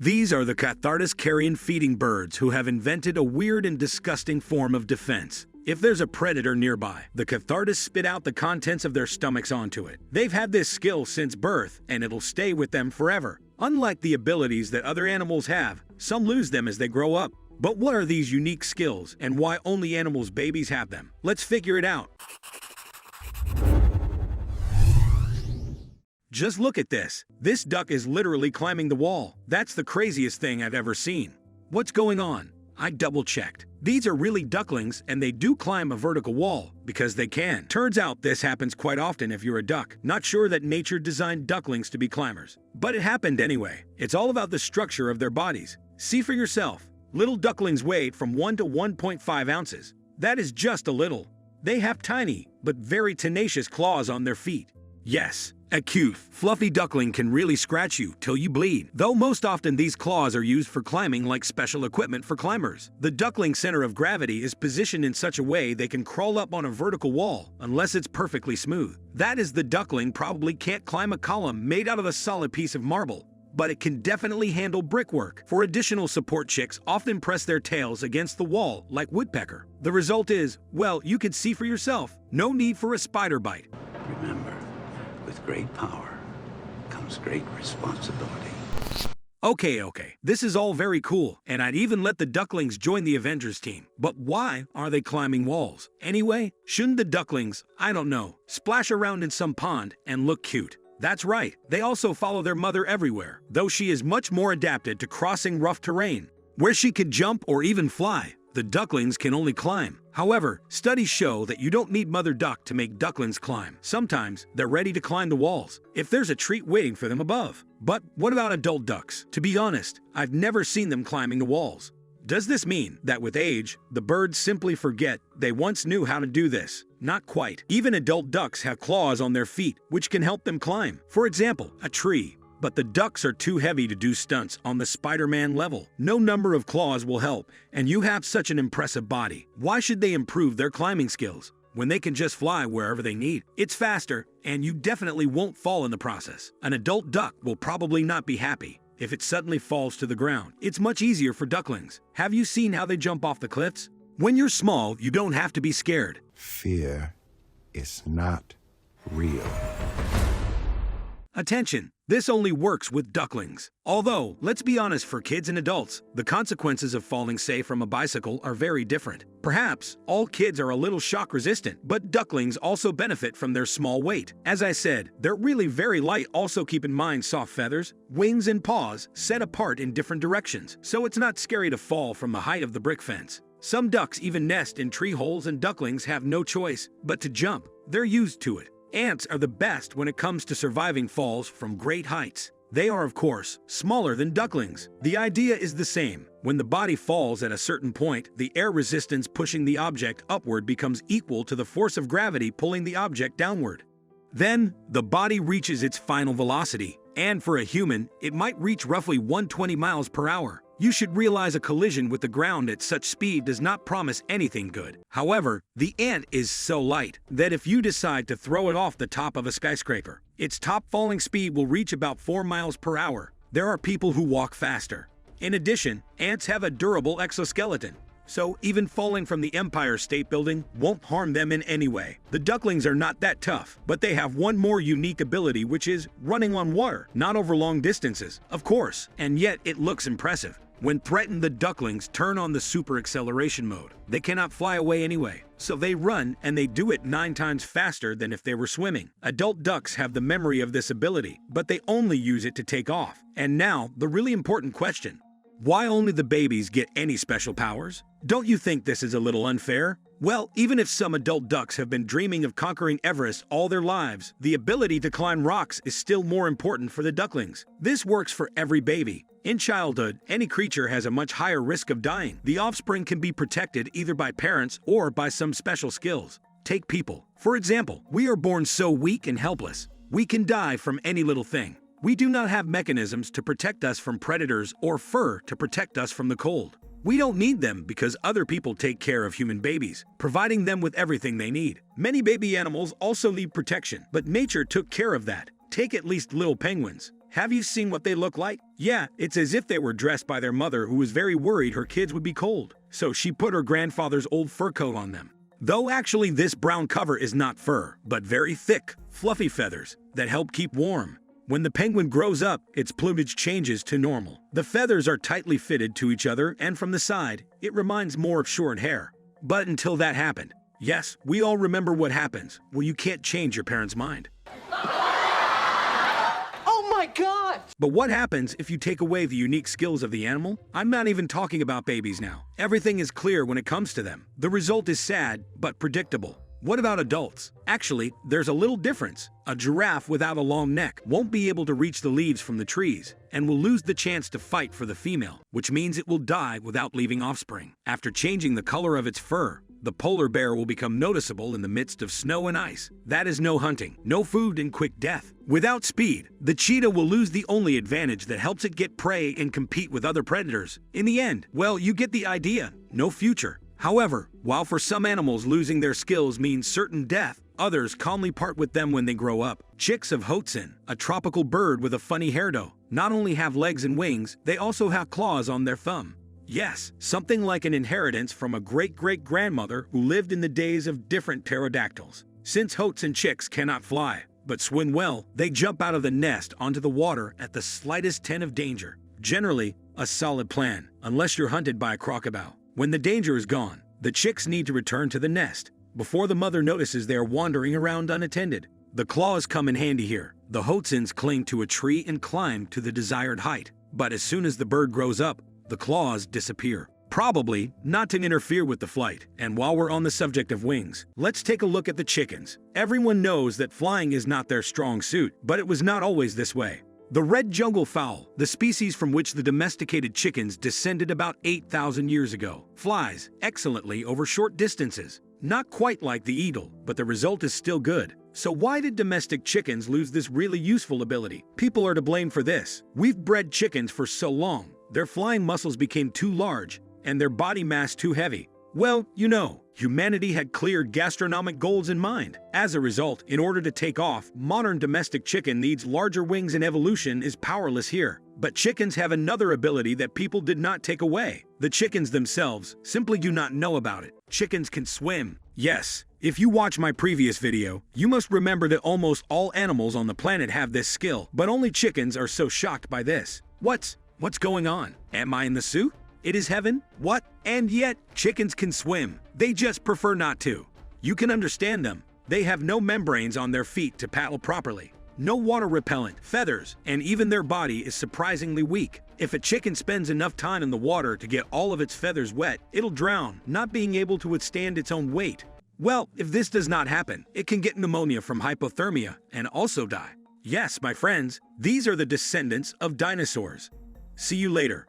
These are the cathartic carrion feeding birds who have invented a weird and disgusting form of defense. If there's a predator nearby, the cathartes spit out the contents of their stomachs onto it. They've had this skill since birth, and it'll stay with them forever. Unlike the abilities that other animals have, some lose them as they grow up. But what are these unique skills, and why only animals' babies have them? Let's figure it out. Just look at this. This duck is literally climbing the wall. That's the craziest thing I've ever seen. What's going on? I double-checked. These are really ducklings, and they do climb a vertical wall because they can. Turns out this happens quite often if you're a duck. Not sure that nature designed ducklings to be climbers, but it happened anyway. It's all about the structure of their bodies. See for yourself. Little ducklings weigh from 1 to 1.5 ounces. That is just a little. They have tiny, but very tenacious claws on their feet. Yes, a cute, fluffy duckling can really scratch you till you bleed. Though most often these claws are used for climbing like special equipment for climbers. The duckling center of gravity is positioned in such a way they can crawl up on a vertical wall unless it's perfectly smooth. That is, the duckling probably can't climb a column made out of a solid piece of marble, but it can definitely handle brickwork. For additional support, chicks often press their tails against the wall like woodpecker. The result is, well, you can see for yourself. No need for a spider bite. Remember, with great power comes great responsibility. Okay, this is all very cool, and I'd even let the ducklings join the Avengers team. But why are they climbing walls? Anyway, shouldn't the ducklings, I don't know, splash around in some pond and look cute? That's right, they also follow their mother everywhere, though she is much more adapted to crossing rough terrain. Where she could jump or even fly, the ducklings can only climb. However, studies show that you don't need mother duck to make ducklings climb. Sometimes they're ready to climb the walls if there's a treat waiting for them above. But what about adult ducks? To be honest, I've never seen them climbing the walls. Does this mean that with age, the birds simply forget they once knew how to do this? Not quite. Even adult ducks have claws on their feet, which can help them climb. For example, a tree. But the ducks are too heavy to do stunts on the Spider-Man level. No number of claws will help, and you have such an impressive body. Why should they improve their climbing skills when they can just fly wherever they need? It's faster, and you definitely won't fall in the process. An adult duck will probably not be happy if it suddenly falls to the ground. It's much easier for ducklings. Have you seen how they jump off the cliffs? When you're small, you don't have to be scared. Fear is not real. Attention! This only works with ducklings. Although, let's be honest, for kids and adults, the consequences of falling, say, from a bicycle are very different. Perhaps all kids are a little shock resistant, but ducklings also benefit from their small weight. As I said, they're really very light. Also keep in mind soft feathers, wings, and paws set apart in different directions, so it's not scary to fall from the height of the brick fence. Some ducks even nest in tree holes, and ducklings have no choice but to jump. They're used to it. Ants are the best when it comes to surviving falls from great heights. They are, of course, smaller than ducklings. The idea is the same. When the body falls at a certain point, the air resistance pushing the object upward becomes equal to the force of gravity pulling the object downward. Then, the body reaches its final velocity, and for a human, it might reach roughly 120 miles per hour. You should realize a collision with the ground at such speed does not promise anything good. However, the ant is so light that if you decide to throw it off the top of a skyscraper, its top falling speed will reach about 4 miles per hour. There are people who walk faster. In addition, ants have a durable exoskeleton, so even falling from the Empire State Building won't harm them in any way. The ducklings are not that tough, but they have one more unique ability, which is running on water, not over long distances, of course, and yet it looks impressive. When threatened, the ducklings turn on the super acceleration mode. They cannot fly away anyway, so they run, and they do it 9 times faster than if they were swimming. Adult ducks have the memory of this ability, but they only use it to take off. And now, the really important question. Why only the babies get any special powers? Don't you think this is a little unfair? Well, even if some adult ducks have been dreaming of conquering Everest all their lives, the ability to climb rocks is still more important for the ducklings. This works for every baby. In childhood, any creature has a much higher risk of dying. The offspring can be protected either by parents or by some special skills. Take people. For example, we are born so weak and helpless. We can die from any little thing. We do not have mechanisms to protect us from predators or fur to protect us from the cold. We don't need them because other people take care of human babies, providing them with everything they need. Many baby animals also need protection, but nature took care of that. Take at least little penguins. Have you seen what they look like? Yeah, it's as if they were dressed by their mother, who was very worried her kids would be cold. So she put her grandfather's old fur coat on them. Though actually this brown cover is not fur, but very thick, fluffy feathers that help keep warm. When the penguin grows up, its plumage changes to normal. The feathers are tightly fitted to each other, and from the side, it reminds more of short hair. But until that happened, yes, we all remember what happens when you can't change your parents' mind. Oh my God! But what happens if you take away the unique skills of the animal? I'm not even talking about babies now. Everything is clear when it comes to them. The result is sad, but predictable. What about adults? Actually, there's a little difference. A giraffe without a long neck won't be able to reach the leaves from the trees and will lose the chance to fight for the female, which means it will die without leaving offspring. After changing the color of its fur, the polar bear will become noticeable in the midst of snow and ice. That is no hunting, no food, and quick death. Without speed, the cheetah will lose the only advantage that helps it get prey and compete with other predators. In the end, well, you get the idea. No future. However, while for some animals losing their skills means certain death, others calmly part with them when they grow up. Chicks of Hoatzin, a tropical bird with a funny hairdo, not only have legs and wings, they also have claws on their thumb. Yes, something like an inheritance from a great-great-grandmother who lived in the days of different pterodactyls. Since Hoatzin chicks cannot fly, but swim well, they jump out of the nest onto the water at the slightest hint of danger. Generally, a solid plan, unless you're hunted by a crocodile. When the danger is gone, the chicks need to return to the nest before the mother notices they are wandering around unattended. The claws come in handy here. The Hoatzins cling to a tree and climb to the desired height. But as soon as the bird grows up, the claws disappear. Probably not to interfere with the flight. And while we're on the subject of wings, let's take a look at the chickens. Everyone knows that flying is not their strong suit, but it was not always this way. The red jungle fowl, the species from which the domesticated chickens descended about 8,000 years ago, flies excellently over short distances. Not quite like the eagle, but the result is still good. So why did domestic chickens lose this really useful ability? People are to blame for this. We've bred chickens for so long, their flying muscles became too large and their body mass too heavy. Well, you know, humanity had clear gastronomic goals in mind. As a result, in order to take off, modern domestic chicken needs larger wings and evolution is powerless here. But chickens have another ability that people did not take away. The chickens themselves simply do not know about it. Chickens can swim. Yes, if you watch my previous video, you must remember that almost all animals on the planet have this skill, but only chickens are so shocked by this. What's going on? Am I in the suit? It is heaven? What? And yet, chickens can swim. They just prefer not to. You can understand them. They have no membranes on their feet to paddle properly. No water repellent, feathers, and even their body is surprisingly weak. If a chicken spends enough time in the water to get all of its feathers wet, it'll drown, not being able to withstand its own weight. Well, if this does not happen, it can get pneumonia from hypothermia and also die. Yes, my friends, these are the descendants of dinosaurs. See you later.